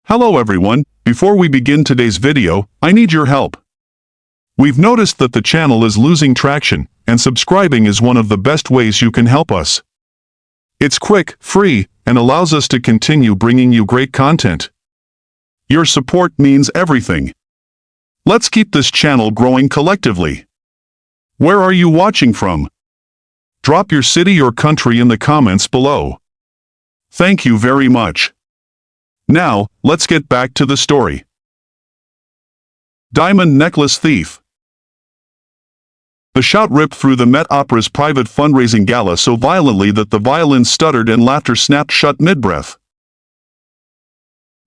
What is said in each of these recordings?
Hello everyone, before we begin today's video, I need your help. We've noticed that the channel is losing traction, and subscribing is one of the best ways you can help us. It's quick, free, and allows us to continue bringing you great content. Your support means everything. Let's keep this channel growing collectively. Where are you watching from? Drop your city or country in the comments below. Thank you very much. Now, let's get back to the story. Diamond Necklace Thief. The shot ripped through the Met Opera's private fundraising gala so violently that the violins stuttered and laughter snapped shut mid-breath.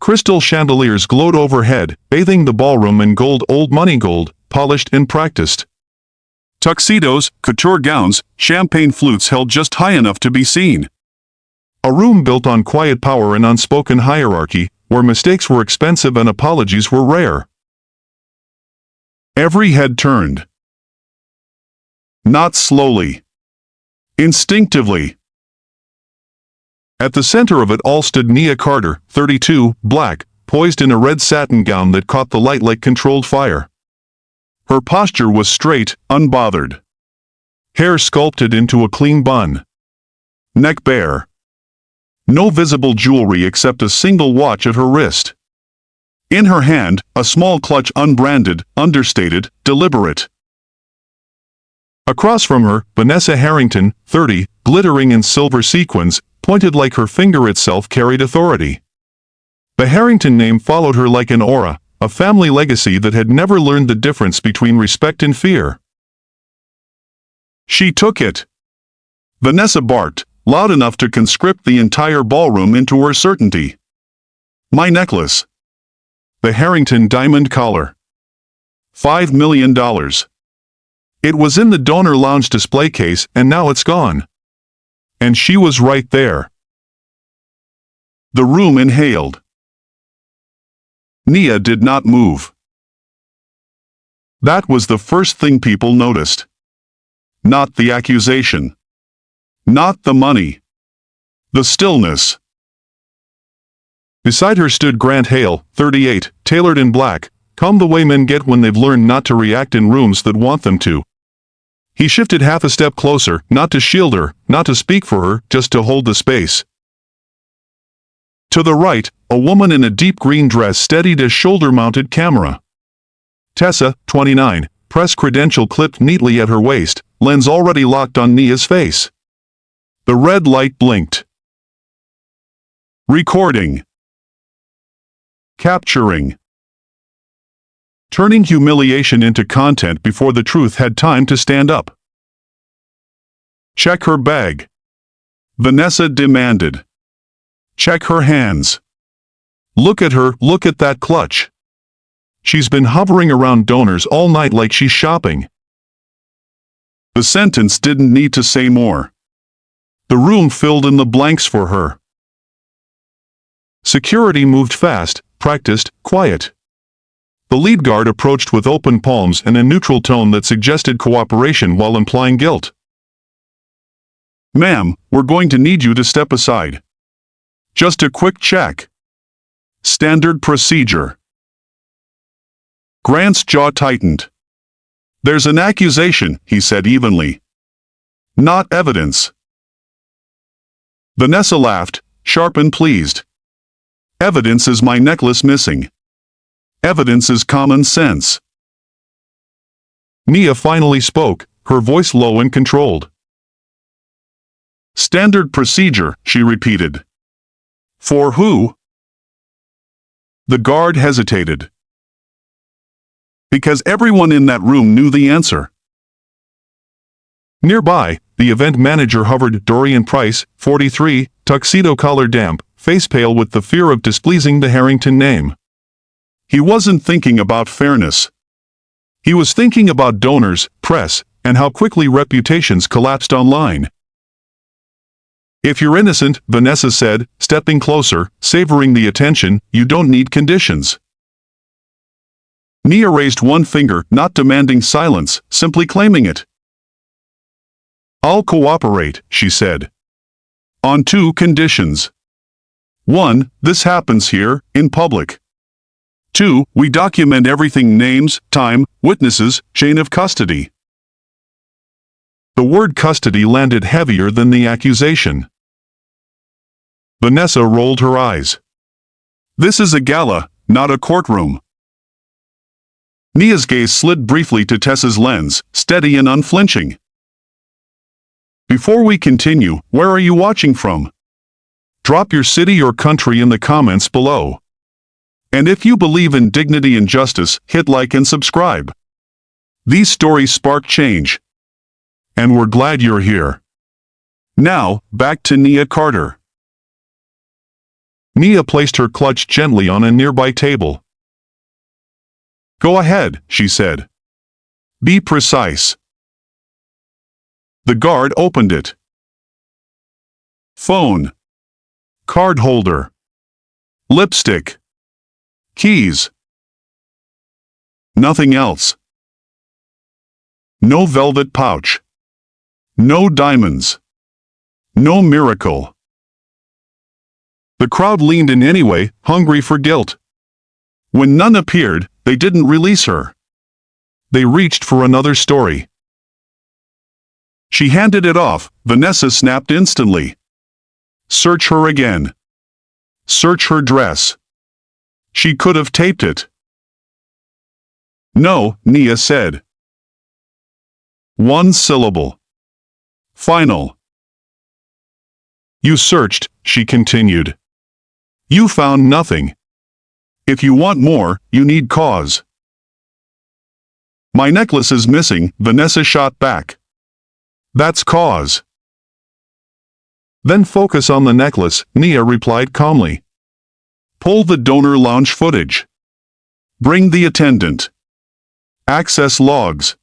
Crystal chandeliers glowed overhead, bathing the ballroom in gold, old money gold, polished and practiced. Tuxedos, couture gowns, champagne flutes held just high enough to be seen. A room built on quiet power and unspoken hierarchy, where mistakes were expensive and apologies were rare. Every head turned. Not slowly. Instinctively. At the center of it all stood Nia Carter, 32, black, poised in a red satin gown that caught the light like controlled fire. Her posture was straight, unbothered. Hair sculpted into a clean bun. Neck bare. No visible jewelry except a single watch at her wrist. In her hand, a small clutch, unbranded, understated, deliberate. Across from her, Vanessa Harrington, 30, glittering in silver sequins, pointed like her finger itself carried authority. The Harrington name followed her like an aura, a family legacy that had never learned the difference between respect and fear. She took it. Vanessa barked, loud enough to conscript the entire ballroom into her certainty. My necklace. The Harrington diamond collar. $5 million. It was in the donor lounge display case and now it's gone. And she was right there. The room inhaled. Nia did not move. That was the first thing people noticed. Not the accusation. Not the money. The stillness. Beside her stood Grant Hale, 38, tailored in black, calm the way men get when they've learned not to react in rooms that want them to. He shifted half a step closer, not to shield her, not to speak for her, just to hold the space. To the right, a woman in a deep green dress steadied a shoulder-mounted camera. Tessa, 29, press credential clipped neatly at her waist, lens already locked on Nia's face. The red light blinked. Recording. Capturing. Turning humiliation into content before the truth had time to stand up. Check her bag. Vanessa demanded. Check her hands. Look at her, look at that clutch. She's been hovering around donors all night like she's shopping. The sentence didn't need to say more. The room filled in the blanks for her. Security moved fast, practiced, quiet. The lead guard approached with open palms and a neutral tone that suggested cooperation while implying guilt. Ma'am, we're going to need you to step aside. Just a quick check. Standard procedure. Grant's jaw tightened. There's an accusation, he said evenly. Not evidence. Vanessa laughed, sharp and pleased. Evidence is my necklace missing. Evidence is common sense. Nia finally spoke, her voice low and controlled. Standard procedure, she repeated. For who? The guard hesitated. Because everyone in that room knew the answer. Nearby, the event manager hovered. Dorian Price, 43, tuxedo collar damp, face pale with the fear of displeasing the Harrington name. He wasn't thinking about fairness. He was thinking about donors, press, and how quickly reputations collapsed online. If you're innocent, Vanessa said, stepping closer, savoring the attention, you don't need conditions. Nia raised one finger, not demanding silence, simply claiming it. I'll cooperate, she said. On two conditions. 1. This happens here, in public. 2. We document everything: names, time, witnesses, chain of custody. The word custody landed heavier than the accusation. Vanessa rolled her eyes. This is a gala, not a courtroom. Nia's gaze slid briefly to Tessa's lens, steady and unflinching. Before we continue, where are you watching from? Drop your city or country in the comments below. And if you believe in dignity and justice, hit like and subscribe. These stories spark change. And we're glad you're here. Now, back to Nia Carter. Nia placed her clutch gently on a nearby table. Go ahead, she said. Be precise. The guard opened it. Phone. Card holder. Lipstick. Keys. Nothing else. No velvet pouch. No diamonds. No miracle. The crowd leaned in anyway, hungry for guilt. When none appeared, they didn't release her. They reached for another story. She handed it off. Vanessa snapped instantly. Search her again. Search her dress. She could have taped it. No, Nia said. One syllable. Final. You searched, she continued. You found nothing. If you want more, you need cause. My necklace is missing, Vanessa shot back. That's cause. Then focus on the necklace, Nia replied calmly. Pull the donor lounge footage. Bring the attendant. Access logs.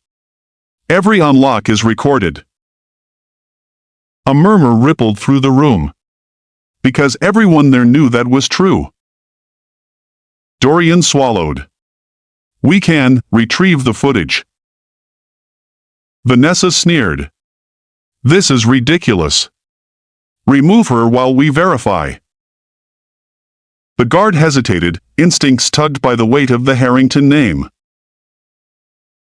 Every unlock is recorded. A murmur rippled through the room. Because everyone there knew that was true. Dorian swallowed. We can retrieve the footage. Vanessa sneered. This is ridiculous. Remove her while we verify. The guard hesitated, instincts tugged by the weight of the Harrington name.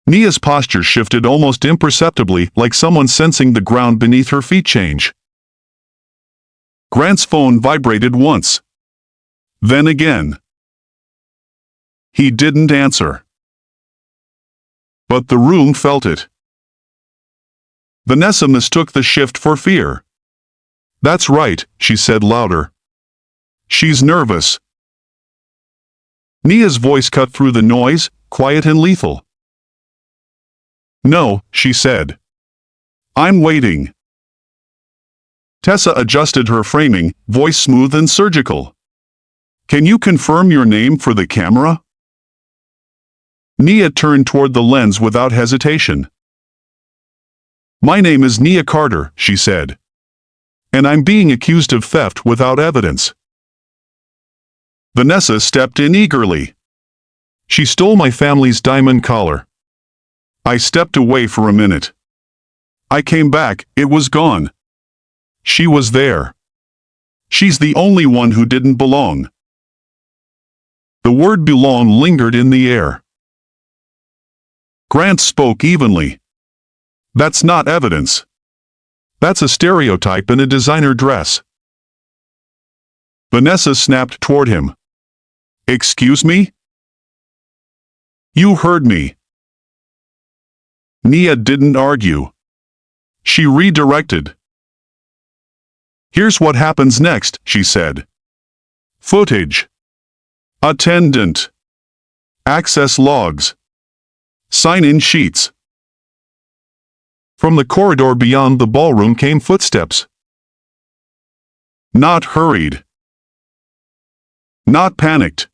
Nia's posture shifted almost imperceptibly, like someone sensing the ground beneath her feet change. Grant's phone vibrated once. Then again. He didn't answer. But the room felt it. Vanessa mistook the shift for fear. That's right, she said louder. She's nervous. Nia's voice cut through the noise, quiet and lethal. No, she said. I'm waiting. Tessa adjusted her framing, voice smooth and surgical. Can you confirm your name for the camera? Nia turned toward the lens without hesitation. My name is Nia Carter, she said. And I'm being accused of theft without evidence. Vanessa stepped in eagerly. She stole my family's diamond collar. I stepped away for a minute. I came back, it was gone. She was there. She's the only one who didn't belong. The word belong lingered in the air. Grant spoke evenly. That's not evidence. That's a stereotype in a designer dress. Vanessa snapped toward him. Excuse me? You heard me. Nia didn't argue. She redirected. Here's what happens next, she said. Footage. Attendant. Access logs. Sign-in sheets. From the corridor beyond the ballroom came footsteps. Not hurried. Not panicked.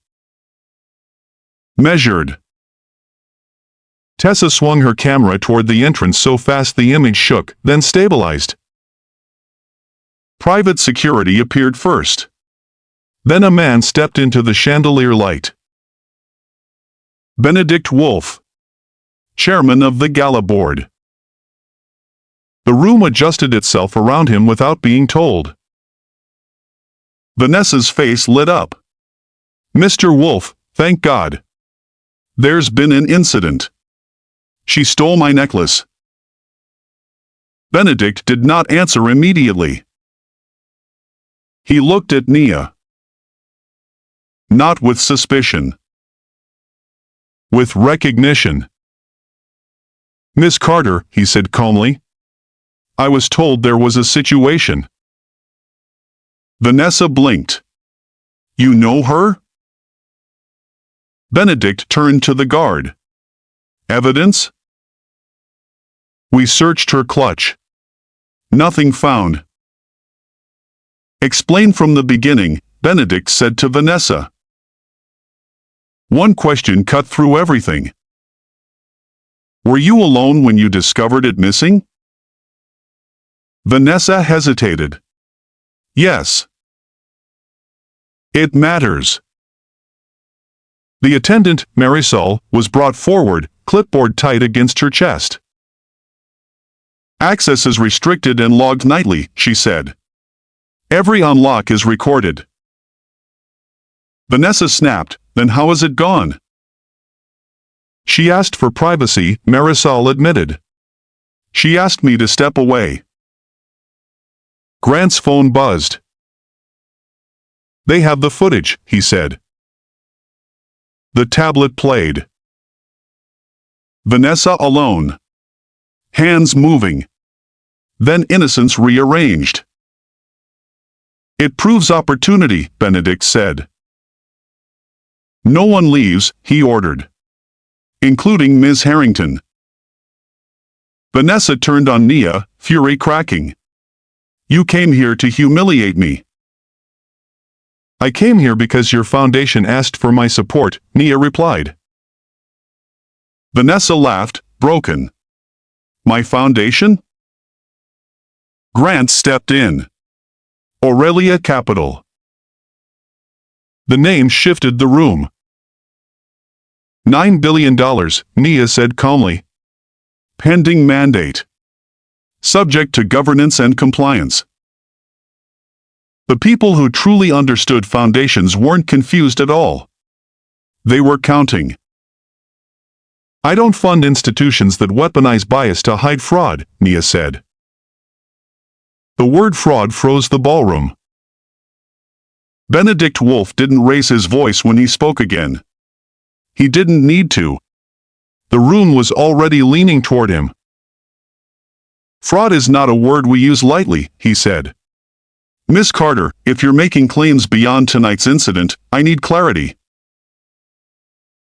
Measured. Tessa swung her camera toward the entrance so fast the image shook, then stabilized. Private security appeared first. Then a man stepped into the chandelier light. Benedict Wolfe, chairman of the Gala board. The room adjusted itself around him without being told. Vanessa's face lit up. Mr. Wolf, thank God. There's been an incident. She stole my necklace. Benedict did not answer immediately. He looked at Nia. Not with suspicion. With recognition. Miss Carter, he said calmly. I was told there was a situation. Vanessa blinked. You know her? Benedict turned to the guard. Evidence? We searched her clutch. Nothing found. Explain from the beginning, Benedict said to Vanessa. One question cut through everything. Were you alone when you discovered it missing? Vanessa hesitated. Yes. It matters. The attendant, Marisol, was brought forward, clipboard tight against her chest. Access is restricted and logged nightly, she said. Every unlock is recorded. Vanessa snapped, then how is it gone? She asked for privacy, Marisol admitted. She asked me to step away. Grant's phone buzzed. They have the footage, he said. The tablet played. Vanessa alone. Hands moving. Then innocence rearranged. It proves opportunity, Benedict said. No one leaves, he ordered. Including Ms. Harrington. Vanessa turned on Nia, fury cracking. You came here to humiliate me. I came here because your foundation asked for my support, Nia replied. Vanessa laughed, broken. My foundation? Grant stepped in. Aurelia Capital. The name shifted the room. $9 billion, Nia said calmly. Pending mandate. Subject to governance and compliance. The people who truly understood foundations weren't confused at all. They were counting. I don't fund institutions that weaponize bias to hide fraud, Nia said. The word fraud froze the ballroom. Benedict Wolf didn't raise his voice when he spoke again. He didn't need to. The room was already leaning toward him. Fraud is not a word we use lightly, he said. Miss Carter, if you're making claims beyond tonight's incident, I need clarity.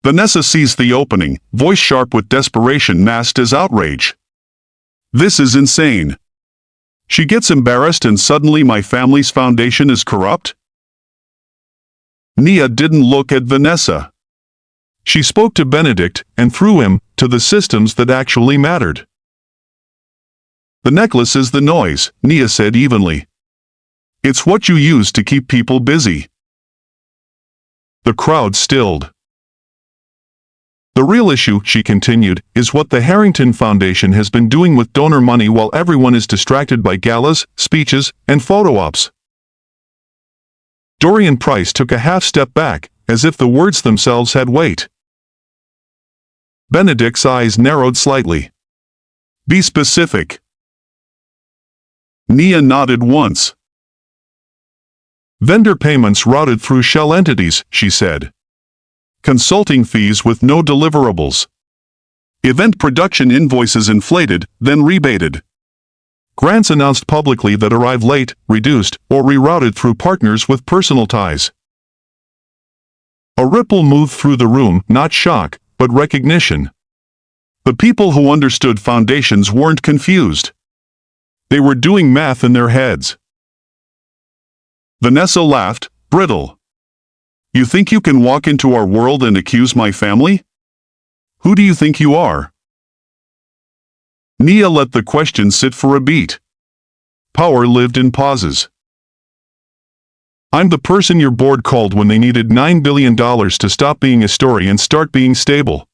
Vanessa seized the opening, voice sharp with desperation masked as outrage. This is insane. She gets embarrassed and suddenly my family's foundation is corrupt? Nia didn't look at Vanessa. She spoke to Benedict and through him to the systems that actually mattered. The necklace is the noise, Nia said evenly. It's what you use to keep people busy. The crowd stilled. The real issue, she continued, is what the Harrington Foundation has been doing with donor money while everyone is distracted by galas, speeches, and photo ops. Dorian Price took a half step back, as if the words themselves had weight. Benedict's eyes narrowed slightly. Be specific. Nia nodded once. Vendor payments routed through shell entities, she said. Consulting fees with no deliverables. Event production invoices inflated, then rebated. Grants announced publicly that arrive late, reduced, or rerouted through partners with personal ties. A ripple moved through the room, not shock, but recognition. The people who understood foundations weren't confused. They were doing math in their heads. Vanessa laughed, brittle. You think you can walk into our world and accuse my family? Who do you think you are? Nia let the question sit for a beat. Power lived in pauses. I'm the person your board called when they needed $9 billion to stop being a story and start being stable.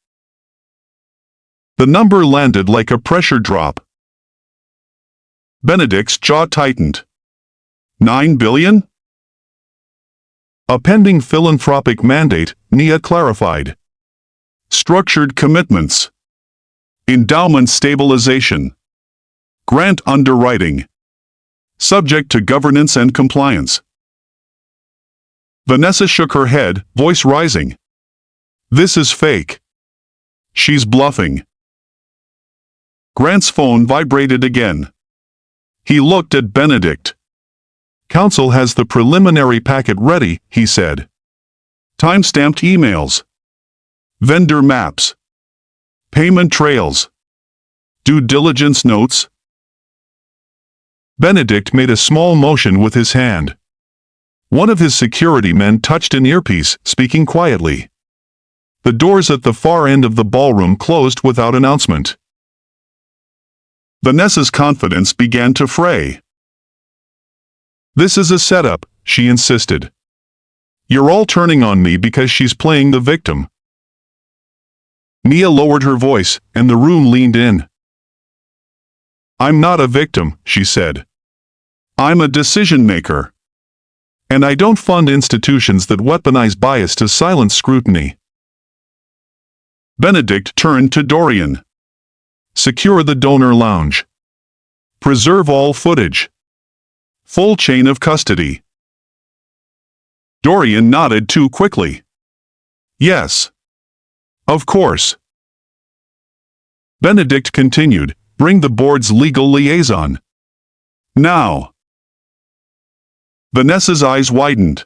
The number landed like a pressure drop. Benedict's jaw tightened. $9 billion? A pending philanthropic mandate, Nia clarified. Structured commitments. Endowment stabilization. Grant underwriting. Subject to governance and compliance. Vanessa shook her head, voice rising. This is fake. She's bluffing. Grant's phone vibrated again. He looked at Benedict. Counsel has the preliminary packet ready, he said. Time-stamped emails. Vendor maps. Payment trails. Due diligence notes. Benedict made a small motion with his hand. One of his security men touched an earpiece, speaking quietly. The doors at the far end of the ballroom closed without announcement. Vanessa's confidence began to fray. This is a setup, she insisted. You're all turning on me because she's playing the victim. Nia lowered her voice, and the room leaned in. I'm not a victim, she said. I'm a decision-maker. And I don't fund institutions that weaponize bias to silence scrutiny. Benedict turned to Dorian. Secure the donor lounge. Preserve all footage. Full chain of custody. Dorian nodded too quickly. Yes. Of course. Benedict continued, bring the board's legal liaison. Now. Vanessa's eyes widened.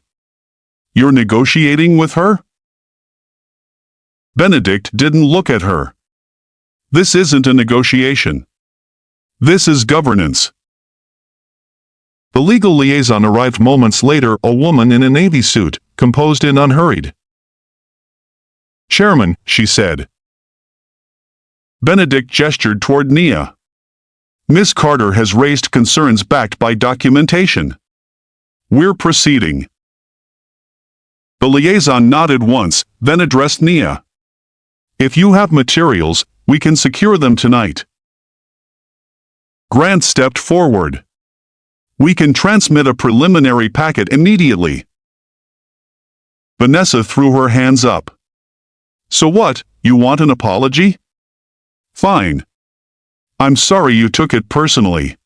You're negotiating with her? Benedict didn't look at her. This isn't a negotiation. This is governance. The legal liaison arrived moments later, a woman in a navy suit, composed and unhurried. Chairman, she said. Benedict gestured toward Nia. Miss Carter has raised concerns backed by documentation. We're proceeding. The liaison nodded once, then addressed Nia. If you have materials, we can secure them tonight. Grant stepped forward. We can transmit a preliminary packet immediately. Vanessa threw her hands up. So what, you want an apology? Fine. I'm sorry you took it personally.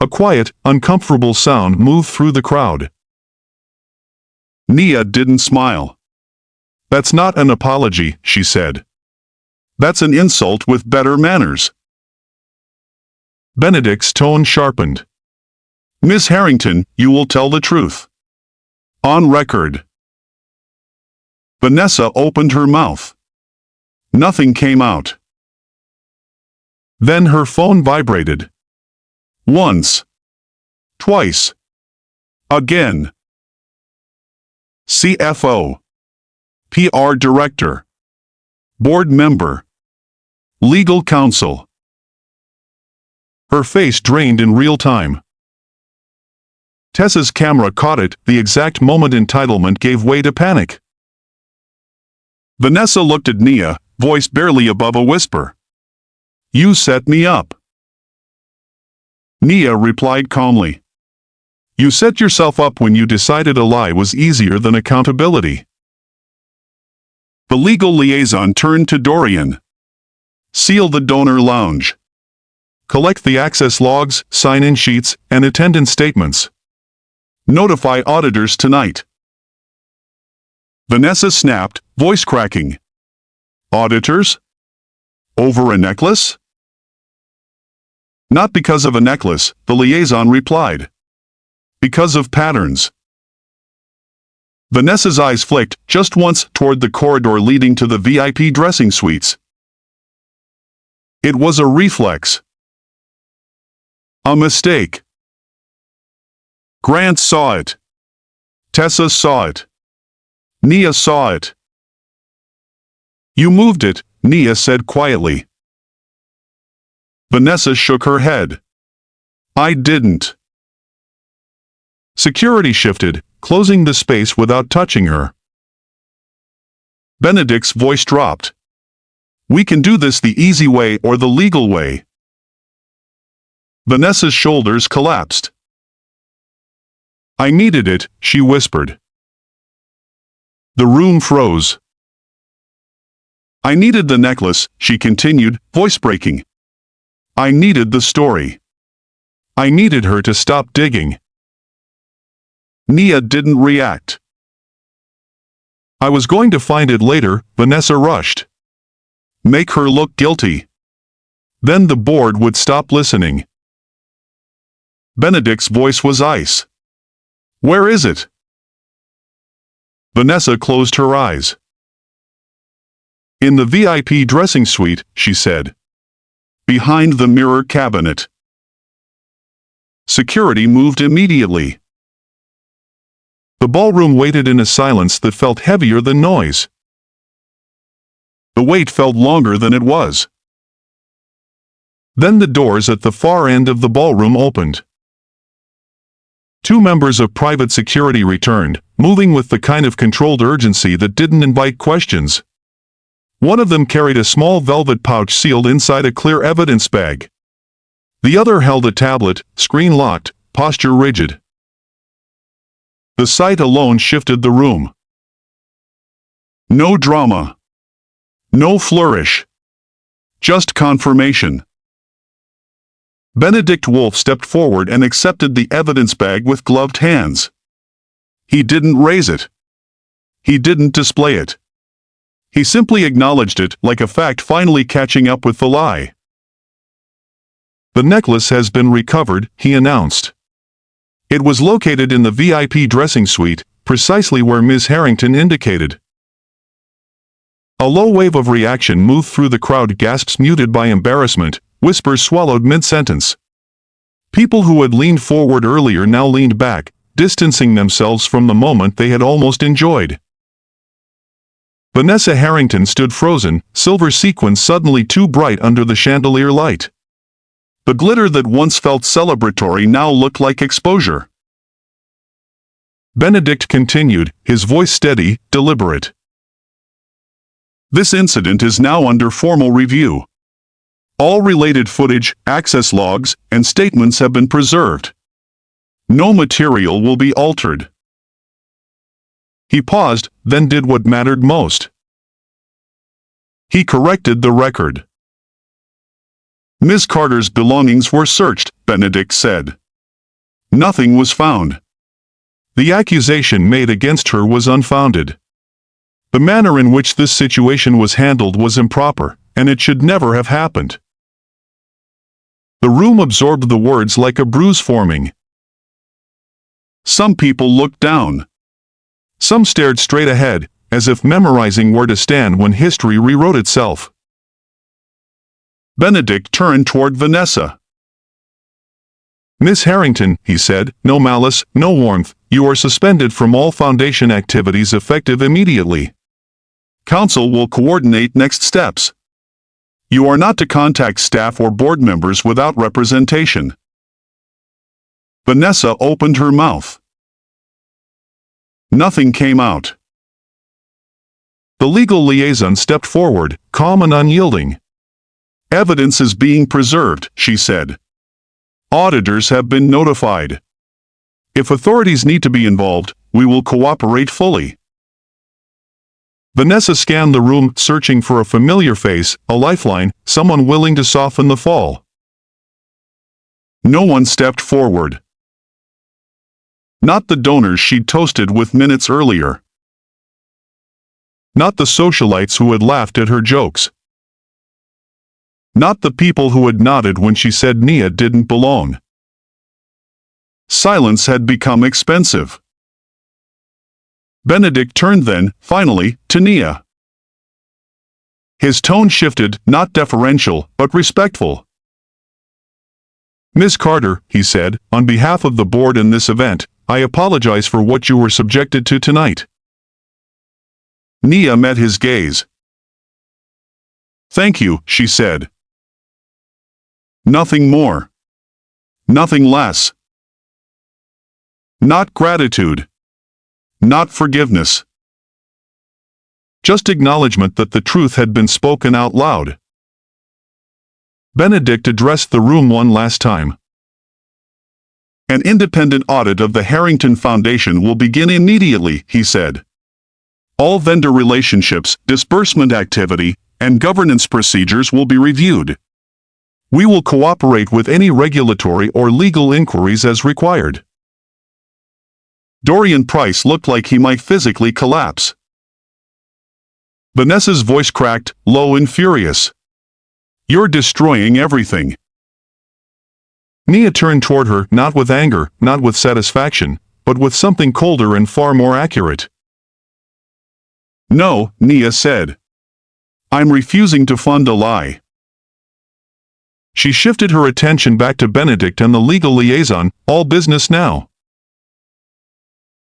A quiet, uncomfortable sound moved through the crowd. Nia didn't smile. That's not an apology, she said. That's an insult with better manners. Benedict's tone sharpened. Miss Harrington, you will tell the truth. On record. Vanessa opened her mouth. Nothing came out. Then her phone vibrated. Once. Twice. Again. CFO. PR Director. Board Member. Legal Counsel. Her face drained in real time. Tessa's camera caught it, the exact moment entitlement gave way to panic. Vanessa looked at Nia, voice barely above a whisper. You set me up. Nia replied calmly. You set yourself up when you decided a lie was easier than accountability. The legal liaison turned to Dorian. Seal the donor lounge. Collect the access logs, sign-in sheets, and attendance statements. Notify auditors tonight. Vanessa snapped, voice cracking. Auditors? Over a necklace? Not because of a necklace, the liaison replied. Because of patterns. Vanessa's eyes flicked just once toward the corridor leading to the VIP dressing suites. It was a reflex. A mistake. Grant saw it. Tessa saw it. Nia saw it. You moved it, Nia said quietly. Vanessa shook her head. I didn't. Security shifted, closing the space without touching her. Benedict's voice dropped. We can do this the easy way or the legal way. Vanessa's shoulders collapsed. I needed it, she whispered. The room froze. I needed the necklace, she continued, voice breaking. I needed the story. I needed her to stop digging. Nia didn't react. I was going to find it later, Vanessa rushed. Make her look guilty. Then the board would stop listening. Benedict's voice was ice. Where is it? Vanessa closed her eyes. In the VIP dressing suite, she said. Behind the mirror cabinet. Security moved immediately. The ballroom waited in a silence that felt heavier than noise. The wait felt longer than it was. Then the doors at the far end of the ballroom opened. Two members of private security returned, moving with the kind of controlled urgency that didn't invite questions. One of them carried a small velvet pouch sealed inside a clear evidence bag. The other held a tablet, screen locked, posture rigid. The sight alone shifted the room. No drama. No flourish. Just confirmation. Benedict Wolf stepped forward and accepted the evidence bag with gloved hands. He didn't raise it. He didn't display it. He simply acknowledged it, like a fact finally catching up with the lie. The necklace has been recovered, he announced. It was located in the VIP dressing suite, precisely where Ms. Harrington indicated. A low wave of reaction moved through the crowd, gasps muted by embarrassment, whispers swallowed mid-sentence. People who had leaned forward earlier now leaned back, distancing themselves from the moment they had almost enjoyed. Vanessa Harrington stood frozen, silver sequins suddenly too bright under the chandelier light. The glitter that once felt celebratory now looked like exposure. Benedict continued, his voice steady, deliberate. This incident is now under formal review. All related footage, access logs, and statements have been preserved. No material will be altered. He paused, then did what mattered most. He corrected the record. Ms. Carter's belongings were searched, Benedict said. Nothing was found. The accusation made against her was unfounded. The manner in which this situation was handled was improper, and it should never have happened. The room absorbed the words like a bruise forming. Some people looked down. Some stared straight ahead, as if memorizing where to stand when history rewrote itself. Benedict turned toward Vanessa. Miss Harrington, he said, no malice, no warmth, you are suspended from all foundation activities effective immediately. Council will coordinate next steps. You are not to contact staff or board members without representation. Vanessa opened her mouth. Nothing came out. The legal liaison stepped forward, calm and unyielding. Evidence is being preserved, she said. Auditors have been notified. If authorities need to be involved, we will cooperate fully. Vanessa scanned the room, searching for a familiar face, a lifeline, someone willing to soften the fall. No one stepped forward. Not the donors she'd toasted with minutes earlier. Not the socialites who had laughed at her jokes. Not the people who had nodded when she said Nia didn't belong. Silence had become expensive. Benedict turned then, finally, to Nia. His tone shifted, not deferential, but respectful. Ms. Carter, he said, on behalf of the board in this event, I apologize for what you were subjected to tonight. Nia met his gaze. Thank you, she said. Nothing more. Nothing less. Not gratitude. Not forgiveness. Just acknowledgement that the truth had been spoken out loud. Benedict addressed the room one last time. An independent audit of the Harrington Foundation will begin immediately, he said. All vendor relationships, disbursement activity, and governance procedures will be reviewed. We will cooperate with any regulatory or legal inquiries as required. Dorian Price looked like he might physically collapse. Vanessa's voice cracked, low and furious. You're destroying everything. Nia turned toward her, not with anger, not with satisfaction, but with something colder and far more accurate. No, Nia said. I'm refusing to fund a lie. She shifted her attention back to Benedict and the legal liaison, all business now.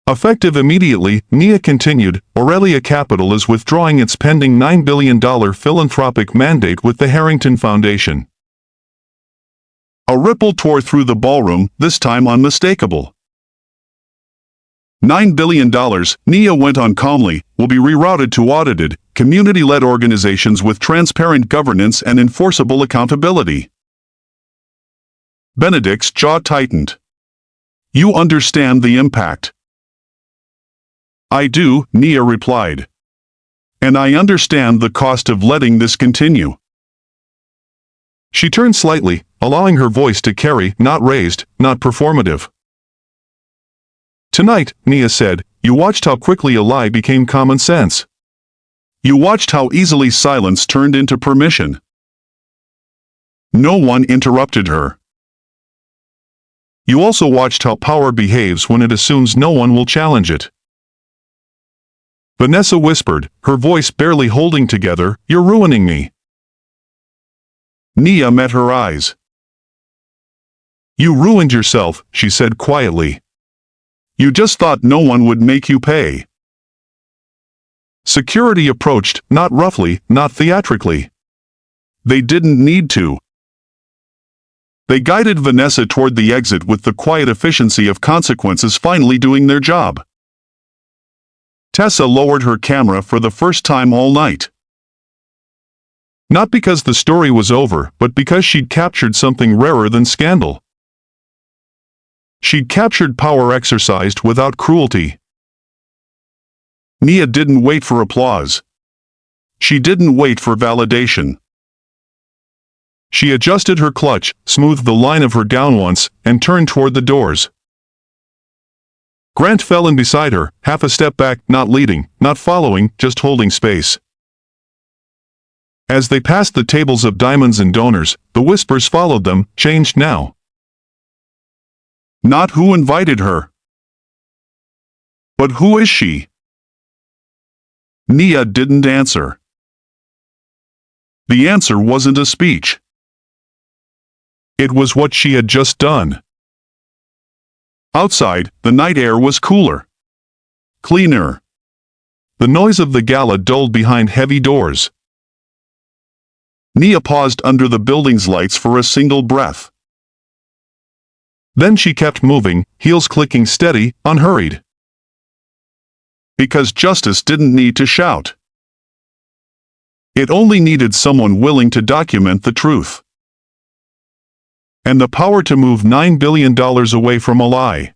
Effective immediately, Nia continued, Aurelia Capital is withdrawing its pending $9 billion philanthropic mandate with the Harrington Foundation. A ripple tore through the ballroom, this time unmistakable. $9 billion, Nia went on calmly, will be rerouted to audited, community-led organizations with transparent governance and enforceable accountability. Benedict's jaw tightened. You understand the impact. I do, Nia replied. And I understand the cost of letting this continue. She turned slightly, allowing her voice to carry, not raised, not performative. Tonight, Nia said, you watched how quickly a lie became common sense. You watched how easily silence turned into permission. No one interrupted her. You also watched how power behaves when it assumes no one will challenge it. Vanessa whispered, her voice barely holding together, you're ruining me. Nia met her eyes. You ruined yourself, she said quietly. You just thought no one would make you pay. Security approached, not roughly, not theatrically. They didn't need to. They guided Vanessa toward the exit with the quiet efficiency of consequences finally doing their job. Tessa lowered her camera for the first time all night. Not because the story was over, but because she'd captured something rarer than scandal. She'd captured power exercised without cruelty. Nia didn't wait for applause. She didn't wait for validation. She adjusted her clutch, smoothed the line of her gown once, and turned toward the doors. Grant fell in beside her, half a step back, not leading, not following, just holding space. As they passed the tables of diamonds and donors, the whispers followed them, changed now. Not who invited her. But who is she? Nia didn't answer. The answer wasn't a speech. It was what she had just done. Outside, the night air was cooler. Cleaner. The noise of the gala dulled behind heavy doors. Nia paused under the building's lights for a single breath. Then she kept moving, heels clicking steady, unhurried. Because justice didn't need to shout. It only needed someone willing to document the truth. And the power to move $9 billion away from a lie.